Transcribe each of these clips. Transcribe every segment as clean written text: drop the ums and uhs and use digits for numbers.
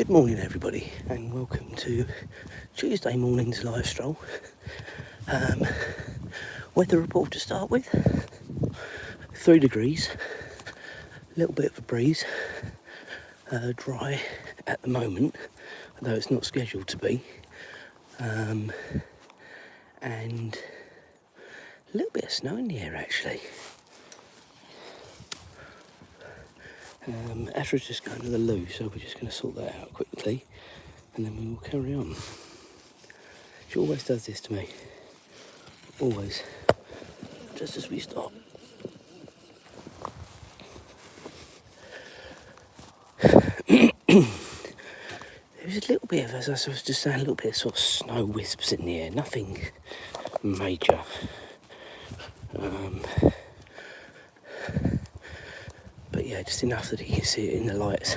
Good morning everybody, and welcome to Tuesday morning's live stroll. Weather report to start with, 3 degrees, a little bit of a breeze, dry at the moment, although it's not scheduled to be, and a little bit of snow in the air actually. Azra's just going to the loo, so we're just going to sort that out quickly and then we will carry on. She always does this to me, always, just as we stop. There's a little bit of, as I was just saying, a little bit of sort of snow wisps in the air, nothing major. But yeah, just enough that he can see it in the lights.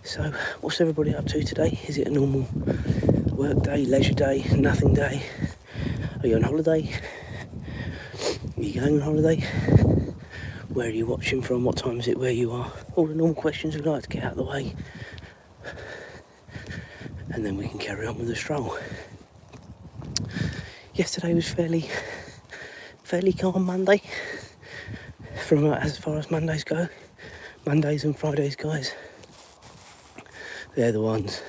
So, what's everybody up to today? Is it a normal work day, leisure day, nothing day? Are you on holiday? Are you going on holiday? Where are you watching from? What time is it where you are? All the normal questions we'd like to get out of the way. And then we can carry on with the stroll. Yesterday was fairly calm Monday. From as far as Mondays go. Mondays and Fridays, guys. They're the ones.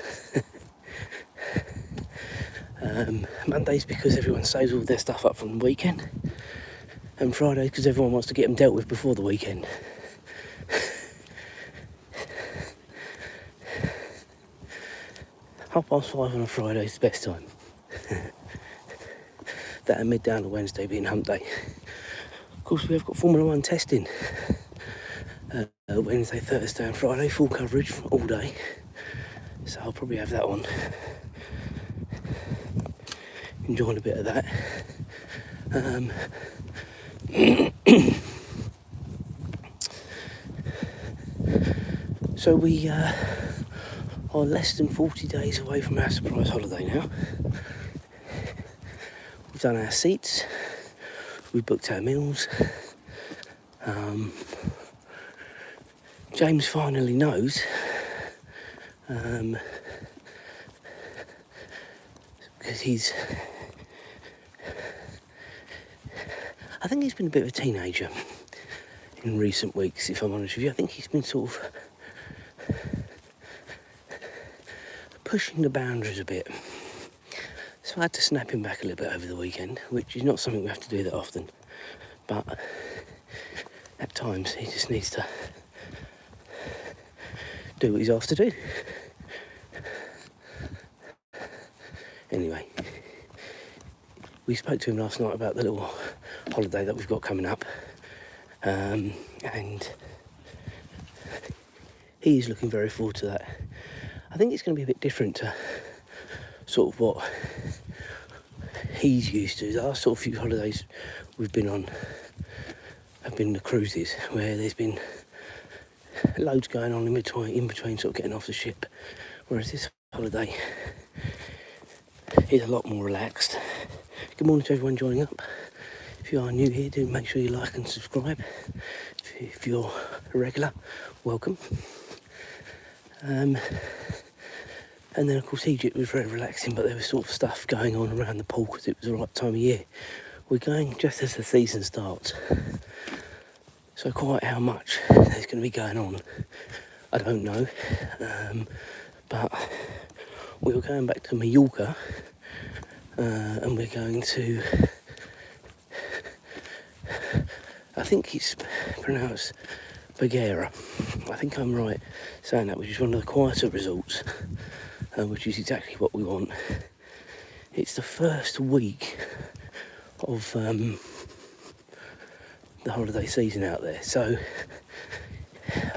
Mondays because everyone saves all their stuff up from the weekend. And Fridays because everyone wants to get them dealt with before the weekend. Half past 5 on a Friday is the best time. That and mid-down on Wednesday being hump day. Of course, we have got Formula 1 testing. Wednesday, Thursday and Friday, full coverage all day. So I'll probably have that on. Enjoying a bit of that. So we are less than 40 days away from our surprise holiday now. We've done our seats, we've booked our meals. James finally knows, because I think he's been a bit of a teenager in recent weeks, if I'm honest with you. I think he's been sort of pushing the boundaries a bit. So I had to snap him back a little bit over the weekend, which is not something we have to do that often. But at times he just needs to do what he's asked to do. Anyway, we spoke to him last night about the little holiday that we've got coming up, and he's looking very forward to that. I think it's going to be a bit different to sort of what he's used to. The last sort of few holidays we've been on have been the cruises, where there's been loads going on in between sort of getting off the ship, whereas this holiday is a lot more relaxed. Good morning to everyone joining up. If you are new here, do make sure you like and subscribe. If you're a regular, welcome. And then of course Egypt was very relaxing, but there was sort of stuff going on around the pool because it was the right time of year. We're going just as the season starts, so quite how much there's going to be going on, I don't know. But we were going back to Mallorca, and we're going to, I think it's pronounced Bagheera. I think I'm right saying that, which is one of the quieter resorts, which is exactly what we want. It's the first week of the holiday season out there, so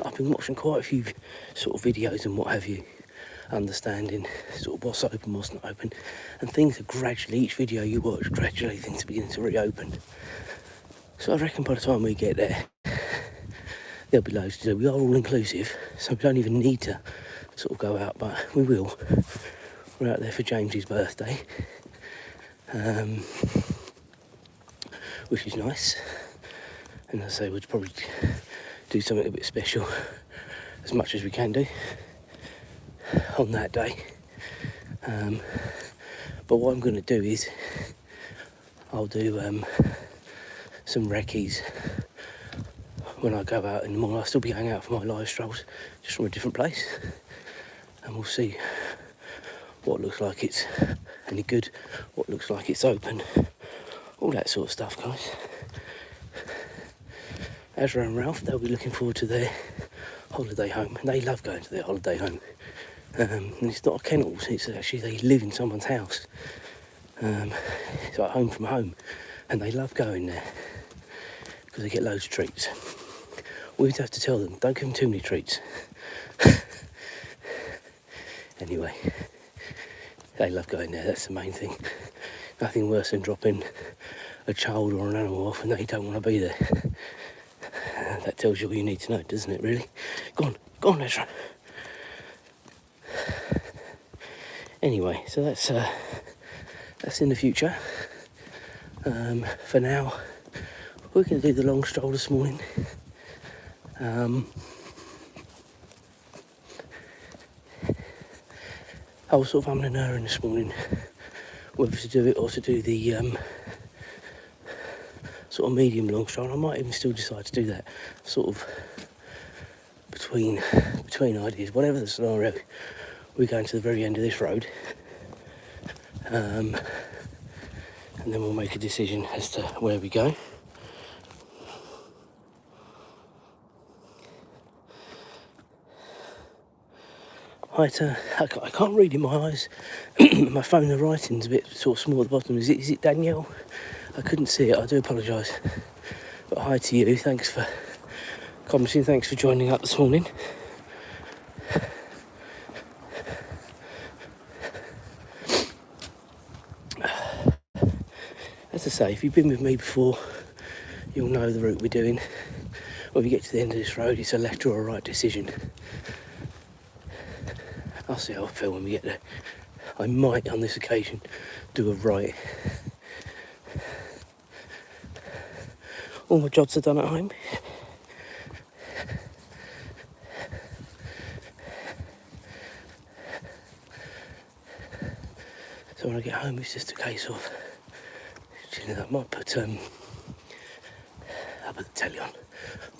I've been watching quite a few sort of videos and what have you, understanding sort of what's open, what's not open, and things are gradually, each video you watch, gradually things are beginning to reopen. So I reckon by the time we get there, there'll be loads to do. We are all inclusive, so we don't even need to sort of go out, but we will. We're out there for James's birthday, which is nice. And as I say, we'd probably do something a bit special, as much as we can do. on that day. But what I'm going to do is I'll do some recce's when I go out in the morning. I'll still be hanging out for my live strolls, just from a different place, and we'll see what looks like it's any good, what looks like it's open, all that sort of stuff, guys. Azra and Ralph, they'll be looking forward to their holiday home, and they love going to their holiday home. And it's not a kennel, it's actually they live in someone's house. It's like home from home, and they love going there because they get loads of treats. We have to tell them, don't give them too many treats. Anyway, they love going there, that's the main thing. Nothing worse than dropping a child or an animal off and they don't want to be there. That tells you all you need to know, doesn't it, really? Go on, Azra. Anyway, so that's in the future. For now, we're going to do the long stroll this morning. I was sort of umming and erring this morning whether to do it or to do the sort of medium long stroll. I might even still decide to do that, sort of between ideas. Whatever the scenario, we're going to the very end of this road, and then we'll make a decision as to where we go. I can't read in my eyes. My phone, the writing's a bit sort of small at the bottom. Is it Danielle? I couldn't see it, I do apologise. But hi to you, thanks for commenting, thanks for joining up this morning. As I say, if you've been with me before, you'll know the route we're doing. When we get to the end of this road, it's a left or a right decision. I'll see how I feel when we get there. I might, on this occasion, do a right. All my jobs are done at home. So when I get home, it's just a case of chilling. I might put the telly on,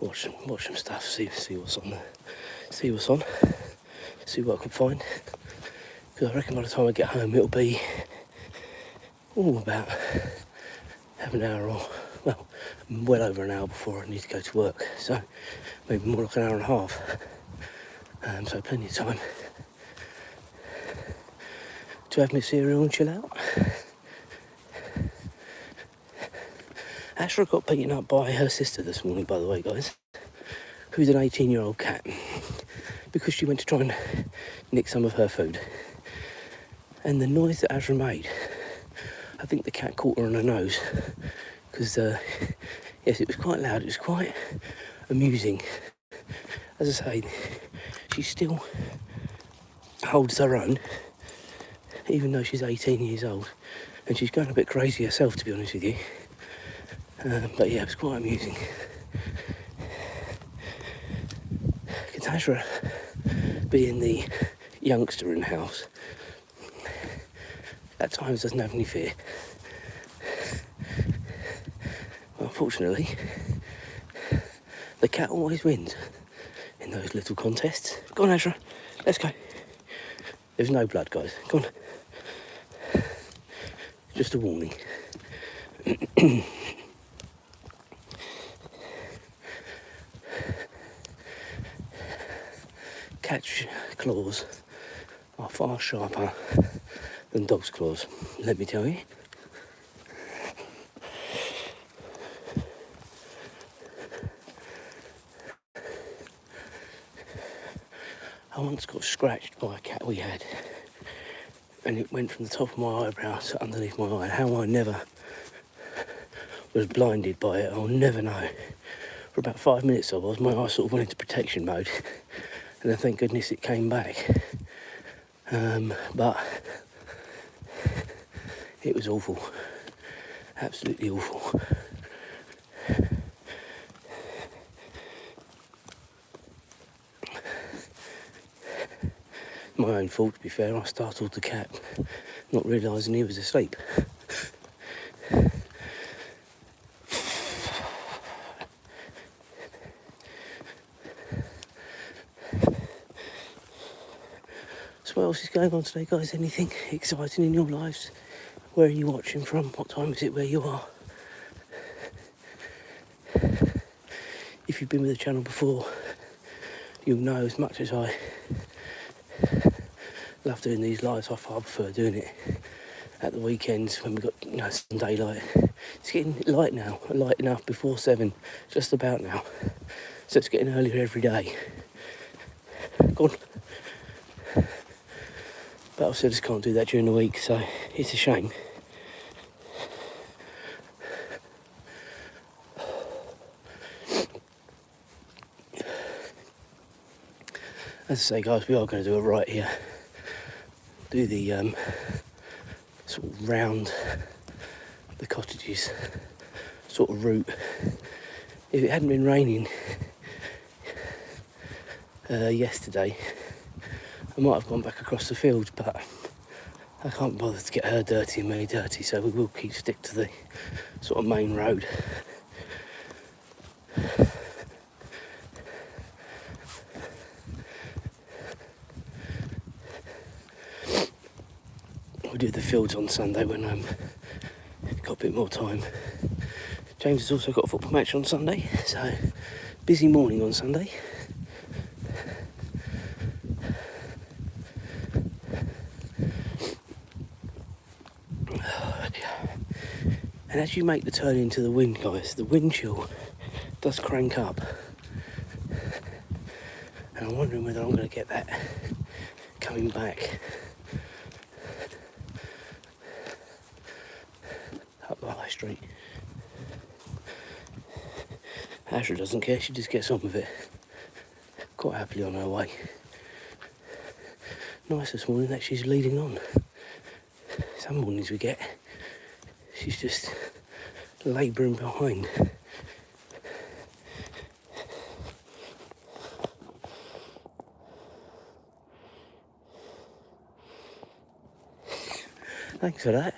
watch some stuff, see what's on there, see what I can find. Because I reckon by the time I get home, it'll be about half an hour or, well over an hour before I need to go to work. So maybe more like an hour and a half. So plenty of time to have my cereal and chill out. Azra got beaten up by her sister this morning, by the way, guys, who's an 18-year-old cat, because she went to try and nick some of her food. And the noise that Azra made, I think the cat caught her on her nose, because yes, it was quite loud, it was quite amusing. As I say, she still holds her own, even though she's 18 years old, and she's going a bit crazy herself, to be honest with you. But yeah, it was quite amusing. Azra, being the youngster in the house, at times doesn't have any fear. Unfortunately, the cat always wins in those little contests. Go on, Azra, let's go. There's no blood, guys. Go on. Just a warning. Cat's claws are far sharper than dog's claws, let me tell you. I once got scratched by a cat we had, and it went from the top of my eyebrow to underneath my eye. How I never was blinded by it, I'll never know. For about 5 minutes my eye sort of went into protection mode, and then thank goodness it came back. But it was awful, absolutely awful. My own fault, to be fair. I startled the cat, not realising he was asleep. So what else is going on today, guys? Anything exciting in your lives? Where are you watching from? What time is it where you are? If you've been with the channel before, you'll know as much as I love doing these lives, I far prefer doing it at the weekends when we've got some daylight. It's getting light now, light enough before 7, just about now. So it's getting earlier every day. Go on. But I just can't do that during the week, so it's a shame. As I say, guys, we are going to do it right here. Do the sort of round the cottages sort of route. If it hadn't been raining yesterday, I might have gone back across the field, but I can't bother to get her dirty and me dirty, so we will stick to the sort of main road. We'll do the fields on Sunday when got a bit more time. James has also got a football match on Sunday, so busy morning on Sunday. And as you make the turn into the wind, guys, the wind chill does crank up. And I'm wondering whether I'm going to get that coming back up the high street. Azra doesn't care, she just gets on with it. Quite happily on her way. Nice this morning that she's leading on. Some mornings we get, she's just labouring behind. Thanks for that.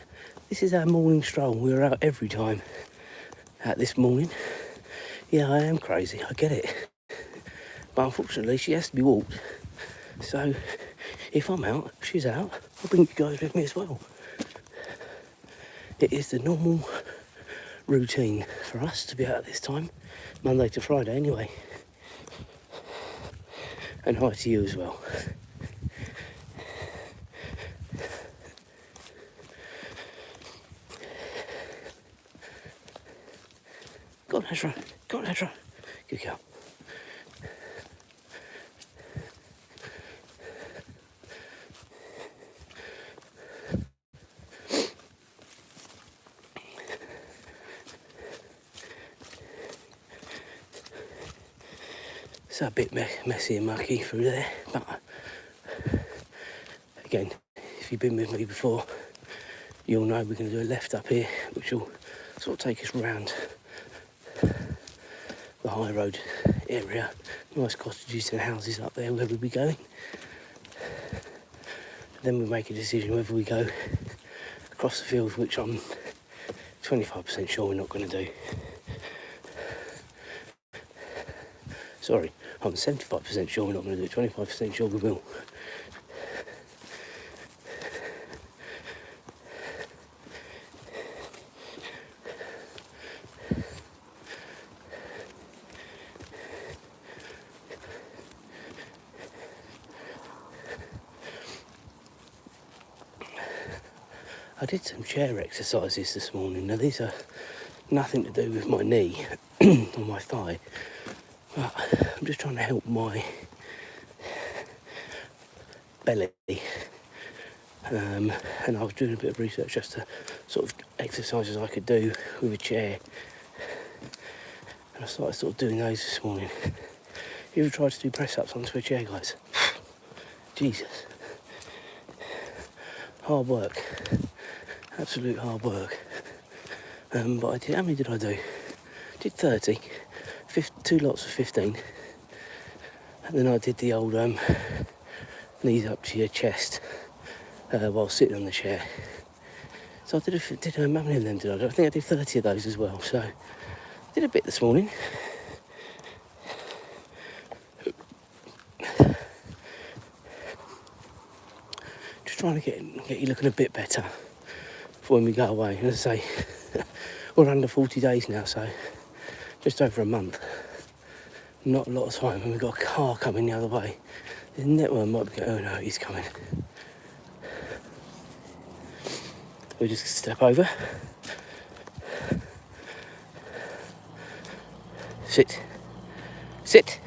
This is our morning stroll. We're out every time at this morning. Yeah, I am crazy, I get it. But unfortunately, she has to be walked. So, if I'm out, she's out, I'll bring you guys with me as well. It is the normal routine for us to be out at this time, Monday to Friday anyway. And hi to you as well. Go on, Azra. Go on, Azra. Good girl. It's a bit messy and mucky through there, but again, if you've been with me before, you'll know we're going to do a left up here, which will sort of take us round the high road area. Nice cottages and houses up there where we'll be going. Then we'll make a decision whether we go across the field, which I'm 25% sure we're not going to do. Sorry, I'm 75% sure we're not going to do it, 25% sure we will. I did some chair exercises this morning. Now these are nothing to do with my knee or my thigh, but I'm just trying to help my belly. And I was doing a bit of research as to sort of exercises I could do with a chair. And I started sort of doing those this morning. You ever tried to do press-ups onto a chair, guys? Jesus. Hard work. Absolute hard work. But I did, how many did I do? Did 30, 2 lots of 15. And then I did the old knees up to your chest while sitting on the chair. So I did how many of them did I? I think I did 30 of those as well. So I did a bit this morning. Just trying to get you looking a bit better for when we go away. And as I say, we're under 40 days now, so just over a month. Not a lot of time, and we've got a car coming the other way. The network might be going, oh no, he's coming. We'll just step over. Sit. Sit.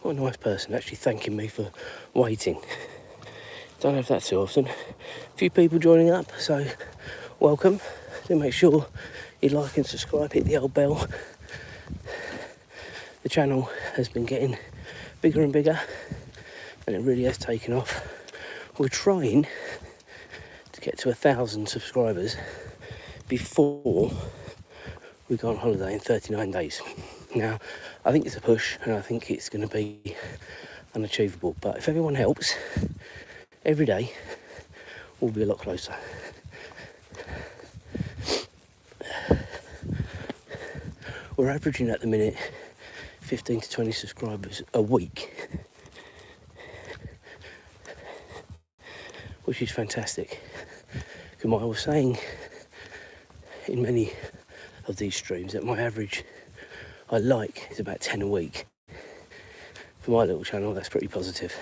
What a nice person, actually thanking me for waiting. Don't have that too often. A few people joining up, so welcome. Do make sure you like and subscribe, hit the old bell. The channel has been getting bigger and bigger, and it really has taken off. We're trying to get to 1,000 subscribers before we go on holiday in 39 days. Now, I think it's a push, and I think it's going to be unachievable. But if everyone helps, every day we'll be a lot closer. We're averaging at the minute 15 to 20 subscribers a week, which is fantastic. Because I was saying in many of these streams that my average I like is about 10 a week. For my little channel, that's pretty positive.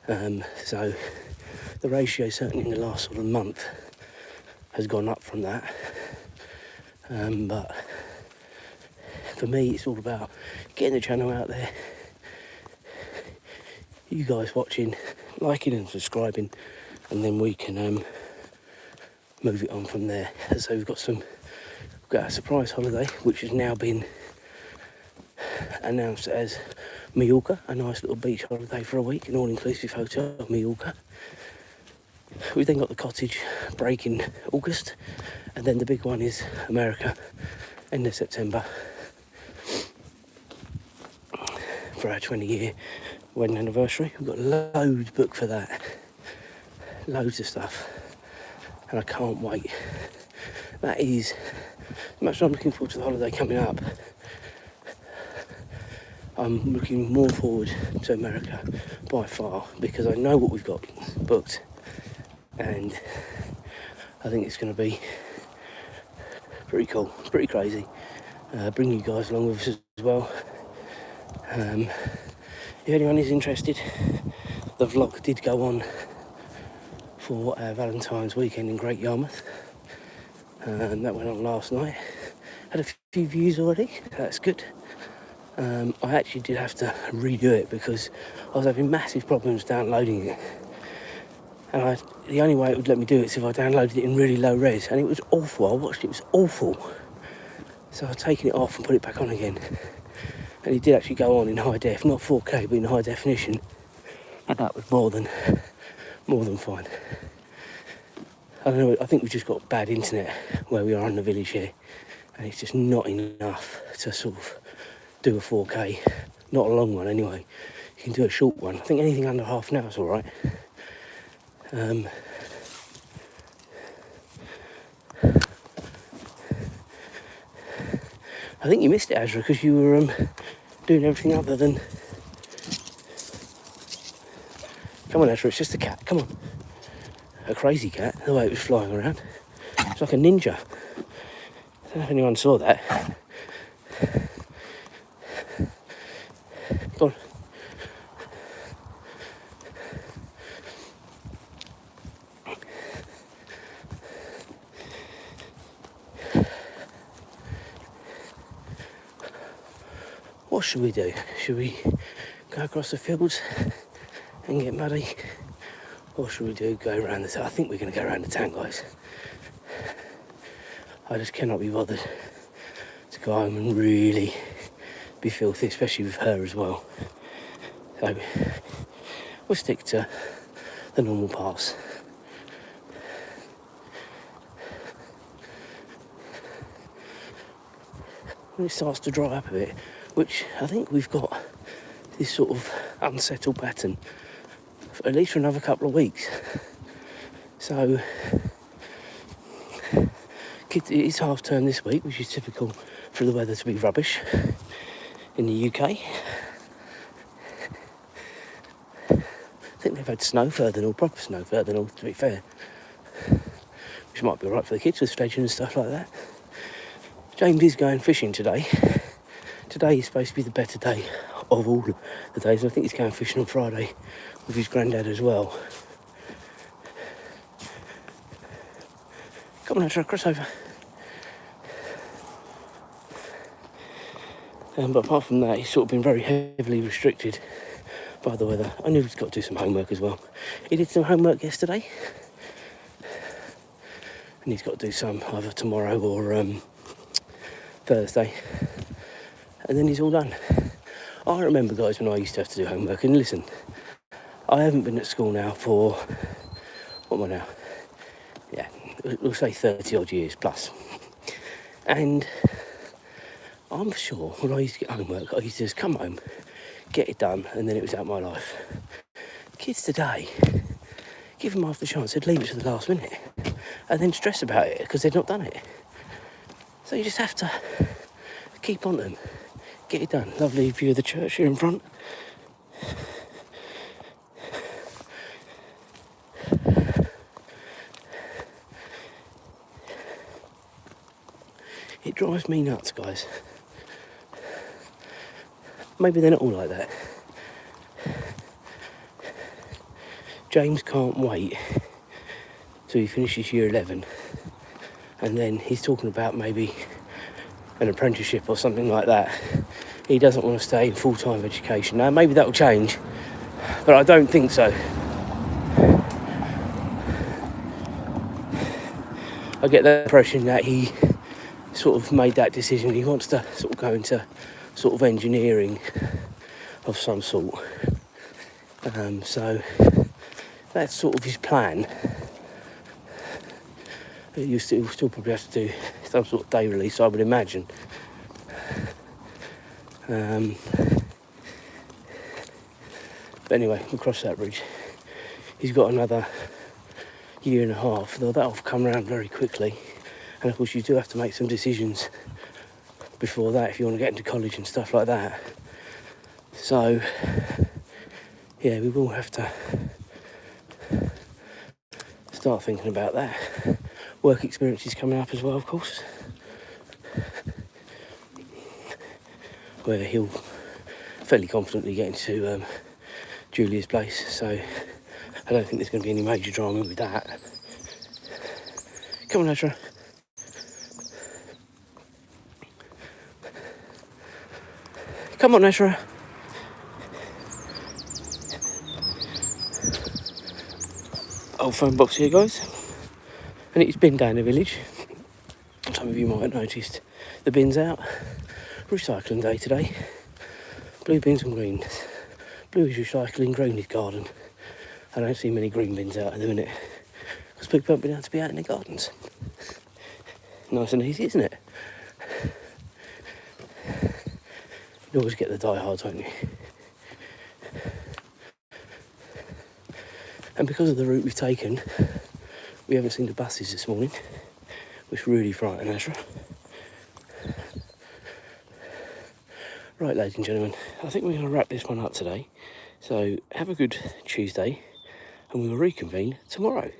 So the ratio certainly in the last sort of month has gone up from that. But for me, it's all about getting the channel out there. You guys watching, liking and subscribing, and then we can move it on from there. So we've got a surprise holiday, which has now been announced as Mallorca, a nice little beach holiday for a week, an all-inclusive hotel of Mallorca. We've then got the cottage break in August, and then the big one is America, end of September, for our 20-year wedding anniversary. We've got loads booked for that, loads of stuff, and I can't wait. That is as much as I'm looking forward to the holiday coming up. I'm looking more forward to America by far, because I know what we've got booked, and I think it's going to be pretty cool, pretty crazy. Bring you guys along with us as well. If anyone is interested, the vlog did go on for our Valentine's weekend in Great Yarmouth, and that went on last night. Had a few views already, that's good. I actually did have to redo it because I was having massive problems downloading it, and the only way it would let me do it is if I downloaded it in really low res, and it was awful. I watched it, it was awful. So I've taken it off and put it back on again, and it did actually go on in high def, not 4K but in high definition, and that was more than fine. I don't know, I think we've just got bad internet where we are in the village here, and it's just not enough to sort of do a 4K, not a long one anyway. You can do a short one. I think anything under half an hour is alright. I think you missed it, Azra, because you were doing everything other than... Come on, Azra, it's just a cat, come on. A crazy cat, the way it was flying around. It's like a ninja. I don't know if anyone saw that. Go on. What should we do? Should we go across the fields and get muddy? Or should we go around the town? I think we're going to go around the town, guys. I just cannot be bothered to go home and really be filthy, especially with her as well. So we'll stick to the normal paths. When it starts to dry up a bit, which I think we've got this sort of unsettled pattern for at least for another couple of weeks. So it's half term this week, which is typical for the weather to be rubbish in the UK. I think they've had snow further north, proper snow further north, to be fair, which might be alright for the kids with sledging and stuff like that. James is going fishing today. Today is supposed to be the better day of all the days. I think he's going fishing on Friday with his granddad as well. Come on, Azra, cross over. But apart from that, he's sort of been very heavily restricted by the weather. I knew he's got to do some homework as well. He did some homework yesterday, and he's got to do some either tomorrow or Thursday, and then he's all done. I remember, guys, when I used to have to do homework, and listen, I haven't been at school now for, what am I now? Yeah, we'll say 30 odd years plus. And I'm sure when I used to get homework, I used to just come home, get it done, and then it was out of my life. Kids today, give them half the chance, they'd leave it to the last minute, and then stress about it because they'd not done it. So you just have to keep on them, get it done. Lovely view of the church here in front. It drives me nuts, guys. Maybe they're not all like that. James can't wait till he finishes year 11, and then he's talking about maybe an apprenticeship or something like that. He doesn't want to stay in full-time education. Now, maybe that'll change, but I don't think so. I get the impression that he sort of made that decision. He wants to sort of go into sort of engineering of some sort. So that's sort of his plan. You'll still probably have to do some sort of day release, I would imagine. But anyway, we'll cross that bridge. He's got another year and a half, though that'll come around very quickly. And of course you do have to make some decisions before that if you want to get into college and stuff like that. So yeah, we will have to start thinking about that. Work experience is coming up as well, of course, where he'll fairly confidently get into Julia's place, so I don't think there's going to be any major drama with that. Come on, Azra. Come on, Azra. Old phone box here, guys. And it's bin down the village. Some of you might have noticed the bin's out. Recycling day today. Blue bins and greens. Blue is recycling, green is garden. I don't see many green bins out at the minute because people haven't been able to be out in their gardens. Nice and easy, isn't it? You always get the diehards, won't you? And because of the route we've taken, we haven't seen the buses this morning, which really frightened Azra. Right, ladies and gentlemen, I think we're going to wrap this one up today. So have a good Tuesday, and we will reconvene tomorrow.